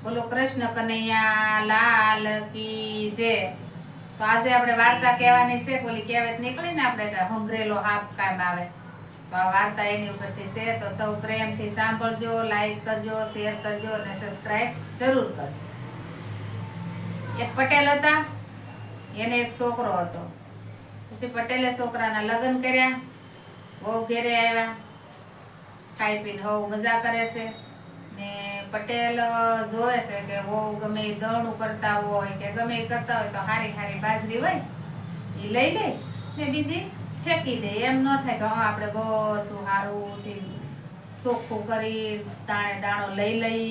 બોલો કૃષ્ણ કનૈયા લાલ કી જય। તો આજે આપણે વાર્તા કહેવાની છે। ઓલી કહેવત નીકળી ને આપણે કે હુંઘરેલો હાપ કામ આવે, તો આ વાર્તા એની ઉપરથી છે। તો સૌ પ્રેમથી સાંભળજો, લાઈક કરજો, શેર કરજો અને સબસ્ક્રાઇબ જરૂર કરજો। એક પટેલ હતા, એને એક છોકરો હતો। પછી પટેલે છોકરાના લગ્ન કર્યા, બહુ ઘેરે આવ્યા, ખાઈ પીને બહુ મજા કરે છે ને પટેલ જોવે છે કે બહુ ગમે ઈ દળનું કરતા હોય કે ગમે ઈ કરતા હોય તો હારી હારી બાજરી હોય એ લઈ લે ને બીજી ફેંકી દે। એમ ન થાય કે હા આપણે બધું સારું ચોખ્ખું કરી દાણે દાણો લઈ લઈ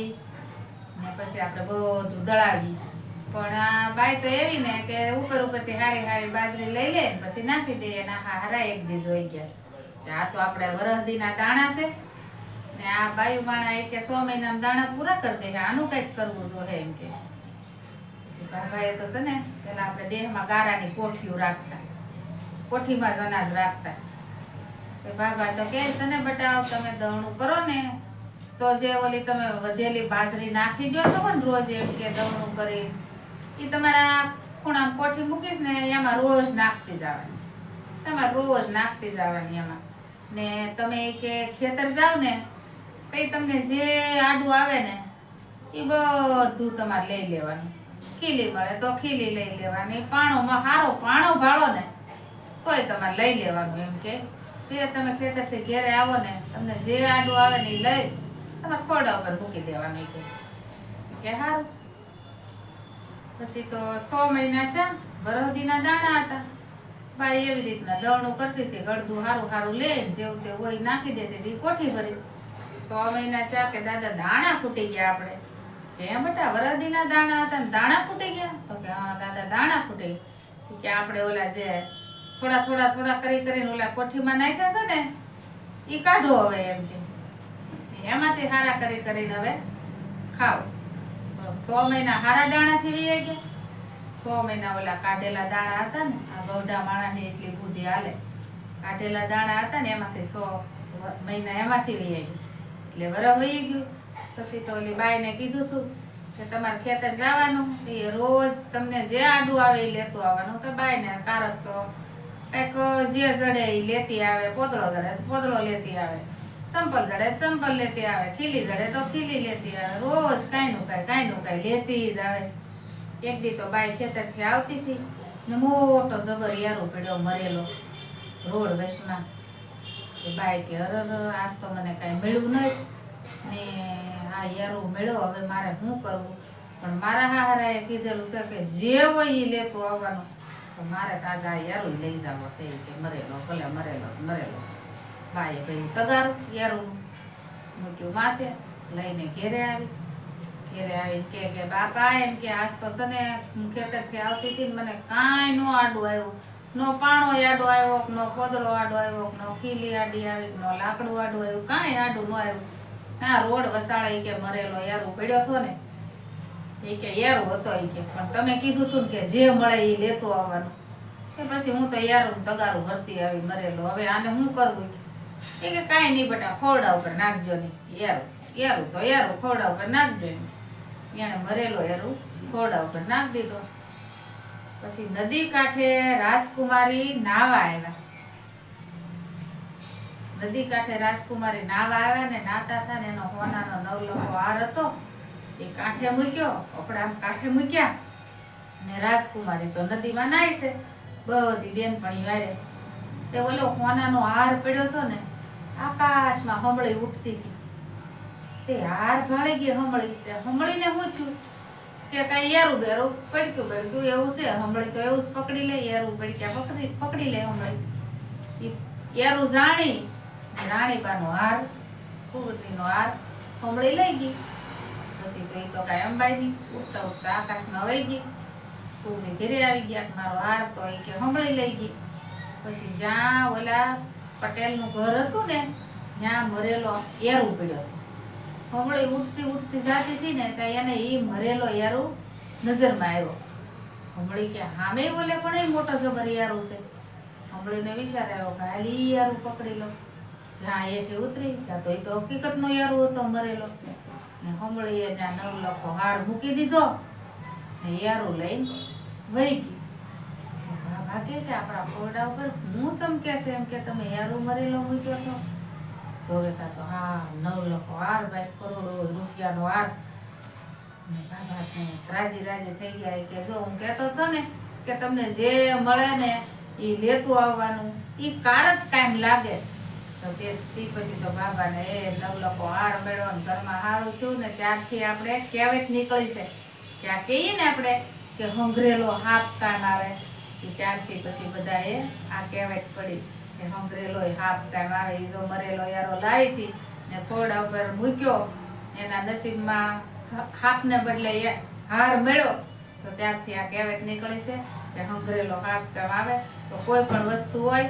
ને પછી આપણે બધું દળાવી। પણ આ બાઈ તો એવી ને કે ઉપર ઉપરથી હારી હારી બાજરી લઈ લે ને પછી નાખી દે અને હારા એક દી જોઈ ગયા આ તો આપણે વરહદીના દાણા છે ને આ બાયુ માણા કે 100 મહિનામાં દાણા પૂરા કરી દે, આનું કઈક કરવું જોઈએ એમ કે। ભાઈ તો છે ને પેલા આપણે દેહમાં ગારાની કોઠીઓ રાખતા, કોઠીમાં જ અનાજ રાખતા। તો બાબા તો કે છે ને બટાવ તમે દળનું કરો ને તો જે ઓલી તમે વધેલી બાજરી નાખી દો છો ને રોજ એમ કે દળનું કરી એ તમારા ખૂણામાં કોઠી મૂકીશ ને એમાં રોજ નાખતી જવાની, તમારે રોજ નાખતી જવાની એમાં ને તમે કે ખેતર જાવ ને તો તમને જે આડું આવે ને એ બધું તમારે લઈ લેવાનું। ખીલી મળે તો ખીલી લઈ લેવાની, પાણોમાં સારો પાણો ભાળો ને તોય તમારે લઈ લેવાનું એમ કે જે તમે ખેતરથી ઘેરે આવો ને તમને જે આડું આવે ને એ લઈ તમારે ખોડા ઉપર મૂકી દેવાનું કે સારું। પછી તો 100 મહિના છે, વરહદીના દાણા હતા। બાઈ એવી રીતના દળનું કરતી હતી, ગળદું સારું સારું લે જેવું તે હોય નાખી દેતી હતી, કોઠી ભરી। 100 મહિના ચા કે દાદા દાણા ફૂટી ગયા આપણે કે બેટા વરહદીના દાણા હતા ને દાણા ફૂટી ગયા? તો કે હા દાદા દાણા ફૂટી કે આપણે ઓલા જે થોડા થોડા થોડા કરી કરીને ઓલા કોઠીમાં નાખ્યા છે ને ઈ કાઢો હવે એમ કે એમાંથી હારા કરી કરીને હવે ખાવ। 100 મહિના હારા દાણાથી વી ગયા, 100 મહિના ઓલા કાઢેલા દાણા હતા ને આ ગૌઢા માણાની એટલી બુદ્ધિ હાલે, કાઢેલા દાણા હતા ને એમાંથી 100 મહિના એમાંથી વી ગયા એટલે વરહ વહી ગયું। પછી તો ઓલી બાઈને કીધું તું કે તમારે ખેતર જવાનું એ રોજ તમને જે આડું આવે એ લેતું આવવાનું કે બાઈને કારક તો કઈક જે જડે એ લેતી આવે, પોદળો જડે તો પોદળો લેતી આવે, ચંપલ જડે ચંપલ લેતી આવે, ખીલી જડે તો ખીલી લેતી આવે, રોજ કાંઈ નું કાંઈ લેતી જ આવે। એક દી તો બાઈ ખેતરથી આવતી હતી ને મોટો જબર યારો પડ્યો મરેલો રોડ વચમાં। બાઈ કે અરર આજ તો મને કાંઈ મળ્યું નહીં ને આ યારું મળ્યો હવે મારે શું કરવું? પણ મારા હારાએ કીધેલું છે કે જે હોય એ લેતું આવવાનું, તો મારે તાજા યારું લઈ જવો છે કે મરેલો ભલે મરેલો। બાઈએ કહ્યું તગારું યારું મૂક્યું માથે, લઈને ઘેરે આવી કે બાપા એમ કે આજ તો છે ને હું ખેતરથી આવતી હતી ને મને કાંઈ નો આડું આવ્યું, નો પાણો આડો આવ્યો, નો કોદળો આડો આવ્યો, નો ખીલી આડી આવી, નો લાકડું આડું આવ્યું, કાંઈ આડું ન આવ્યું। આ રોડ વસાળે કે મરેલો યારું પડ્યો હતો ને એ કે યારું હતો એ કે પણ તમે કીધું તું કે જે મળે એ લેતો આવવાનું કે પછી હું તો યારું તગારું ભરતી આવી મરેલો, હવે આને શું કરવું? એ કે કાંઈ નહીં બેટા ખોરડા ઉપર નાખજો ને યારું તો યારું ખોરડા ઉપર નાખજો એમ। એને મરેલો યારું ખોરડા ઉપર નાખી દીધો। પછી નદી કાંઠે રાજકુમારી નાવા આવ્યા, નદી કાંઠે રાજકુમારી નાવા આવ્યા ને નાતા હતા ને એનો હોનાનો નવલખો હાર હતો એ કાંઠે મૂક્યો, કપડા કાંઠે મૂક્યા ને રાજકુમારી તો નદીમાં નાય છે બધી બેનપણી વારે તે ઓલો હોનાનો હાર પડ્યો હતો ને આકાશમાં હમળી ઉઠતી હતી તે હાર ભાળી ગઈ હમળીને પૂછ્યું કે કઈ યારું બેરું પડક્યું એવું છે, હમળી તો એવું જ પકડી લે, યારું પડક્યા પકડી લે હમળી યારું જાણી રાણીબાનો હાર કુંવરીનો હાર હમળી લઈ ગઈ। પછી તો એ તો કઈ અંબાઈ ની ઉઠતા ઉઠતા આકાશમાં વહી ગઈ, કુંવરી ઘરે આવી ગયા મારો હાર તો એ કે હમળી લઈ ગઈ। પછી જ્યાં ઓલા પટેલનું ઘર હતું ને ત્યાં મરેલો યારું પડ્યો હતો, હમળી ઉઠતી જાતી હતી ને ત્યાં એને એ મરેલો યારું નજરમાં આવ્યો। હમળી કે હામે બોલે પણ એ મોટો જબર યારું છે, હમળીને વિચાર આવ્યો કે હાલ ઈ યારું પકડી લો, જ્યાં હેઠે ઉતરી ત્યાં તો એ તો હકીકતનો યારું હતો મરેલો ને હમણાં એને નવલખો હાર મૂકી દીધો ને યારું લઈને વહી ગઈ. બાબા કે આપણા ખોરડા ઉપર હું સમકે છે એમ કે તમે યારું મરેલો મૂક્યો છો. સોવેતા તો હા નવલખો હાર ભાઈ કરોડો રૂપિયાનો હાર. બાબા રાજી રાજી થઈ ગયા કે જો હું કહેતો હતો ને કે તમને જે મળે ને એ લેતું આવવાનું, એ કારક કાયમ લાગે. તો તે પછી તો બાબાને એ નવલખો હાર મેળવો ને ઘરમાં હારું થયું ને ત્યારથી આપણે કહેવત નીકળી છે કે આ કહીએ ને આપણે કે હંગરેલો હાપ કામ આવે, ત્યારથી પછી બધાએ આ કહેવત પડી કે હંગરેલો હાપ કામ આવે. એ જો મરેલો યારો લાવી હતી ને ખોરડા ઉપર મૂક્યો, એના નસીબમાં હાપને બદલે હાર મેળો, તો ત્યારથી આ કહેવત નીકળી છે કે હંગરેલો હાપ કામ આવે. તો કોઈ પણ વસ્તુ હોય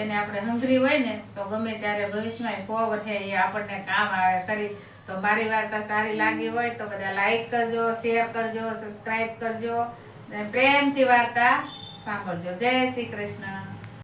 એને આપણે હંગરી હોય ને તો ગમે ત્યારે ભવિષ્યમાં ફોવર છે એ આપણને કામ આવે કરી. તો મારી વાર્તા સારી લાગી હોય તો બધા લાઈક કરજો, શેર કરજો, સબસ્ક્રાઇબ કરજો અને પ્રેમથી વાર્તા સાંભળજો. જય શ્રી કૃષ્ણ.